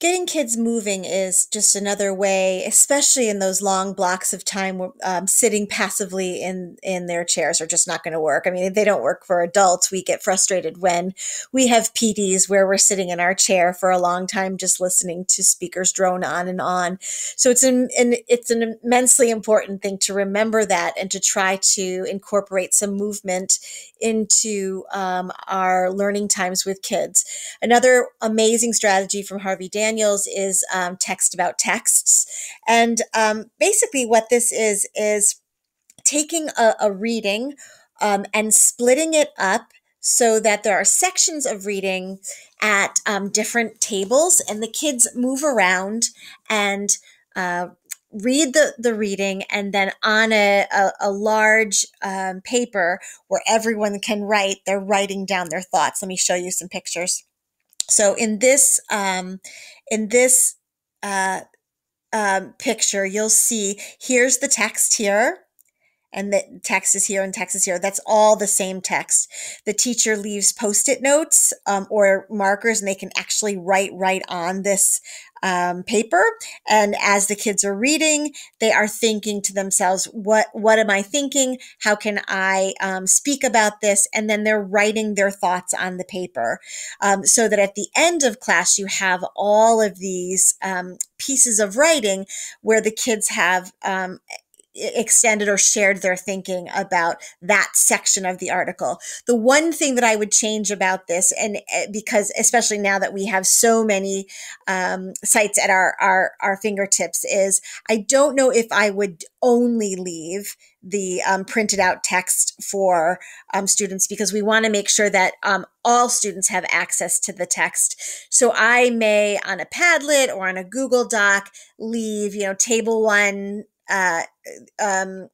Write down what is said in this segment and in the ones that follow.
Getting kids moving is just another way, especially in those long blocks of time where sitting passively in their chairs are just not going to work. I mean, they don't work for adults. We get frustrated when we have PDs where we're sitting in our chair for a long time just listening to speakers drone on and on. So it's an immensely important thing to remember that and to try to incorporate some movement into our learning times with kids. Another amazing strategy from Harvey Daniels is text about texts. And basically, what this is taking a reading and splitting it up so that there are sections of reading at different tables, and the kids move around and uh, read the reading, and then on a large paper where everyone can write, they're writing down their thoughts. Let me show you some pictures. So in this uh, picture, you'll see here's the text here, and the text is here and text is here. That's all the same text. The teacher leaves post-it notes or markers, and they can actually write right on this paper. And as the kids are reading, they are thinking to themselves, what am I thinking? How can I speak about this? And then they're writing their thoughts on the paper, so that at the end of class, you have all of these pieces of writing where the kids have extended or shared their thinking about that section of the article. The one thing that I would change about this, and because especially now that we have so many sites at our fingertips, is I don't know if I would only leave the printed out text for students, because we want to make sure that all students have access to the text. So I may, on a Padlet or on a Google Doc, leave, table one um,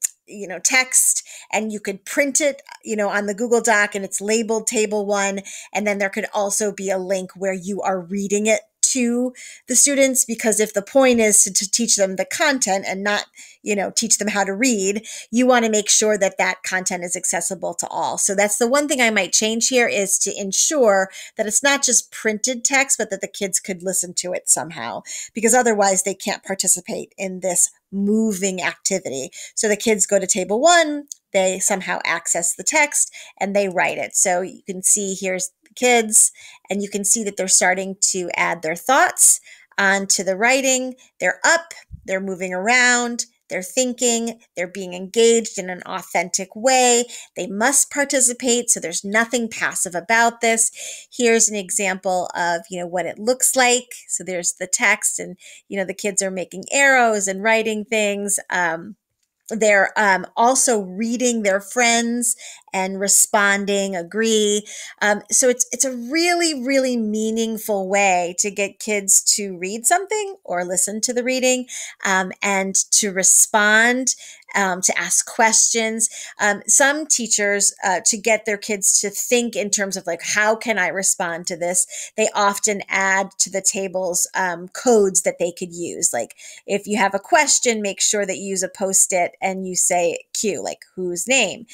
text, and you could print it, on the Google Doc, and it's labeled table one. And then there could also be a link where you are reading it to the students, because if the point is to teach them the content and not, teach them how to read, you want to make sure that that content is accessible to all. So that's the one thing I might change here, is to ensure that it's not just printed text, but that the kids could listen to it somehow, because otherwise they can't participate in this moving activity. So the kids go to table one, they somehow access the text, and they write it. So you can see here's the kids, and you can see that they're starting to add their thoughts onto the writing. They're up, they're moving around, they're thinking, they're being engaged in an authentic way. They must participate, so there's nothing passive about this. Here's an example of, what it looks like. So there's the text, and, the kids are making arrows and writing things. They're also reading their friends and responding, agree. So it's a really, really meaningful way to get kids to read something or listen to the reading, and to respond, to ask questions. Some teachers, to get their kids to think in terms of like, how can I respond to this? They often add to the tables codes that they could use. Like if you have a question, make sure that you use a Post-it and you say Q, like whose name.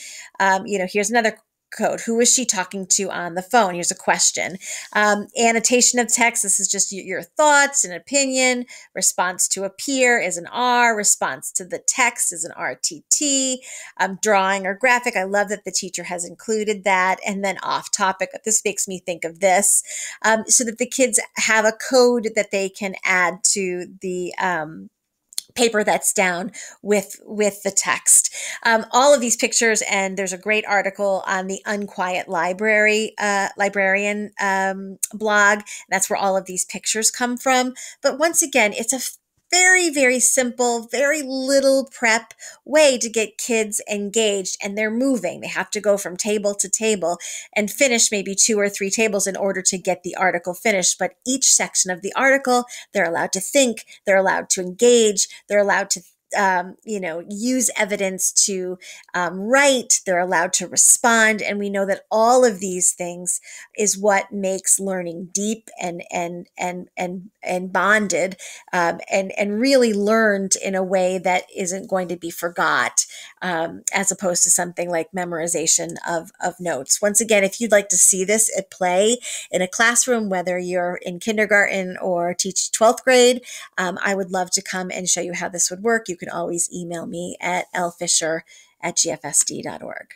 Here's another code. Who is she talking to on the phone? Here's a question. Annotation of text. This is just your thoughts and opinion. Response to a peer is an R. Response to the text is an RTT. Drawing or graphic. I love that the teacher has included that. And then off topic. This makes me think of this. So that the kids have a code that they can add to the paper that's down with the text. All of these pictures, and there's a great article on the Unquiet Library librarian blog. That's where all of these pictures come from. But once again, it's a very, very simple, very little prep way to get kids engaged, and they're moving. They have to go from table to table and finish maybe 2 or 3 tables in order to get the article finished. But each section of the article, they're allowed to think, they're allowed to engage, they're allowed to use evidence to write. They're allowed to respond. And we know that all of these things is what makes learning deep and bonded, and really learned in a way that isn't going to be forgot, as opposed to something like memorization of notes. Once again, if you'd like to see this at play in a classroom, whether you're in kindergarten or teach 12th grade, I would love to come and show you how this would work. You can always email me at lfisher@gfsd.org.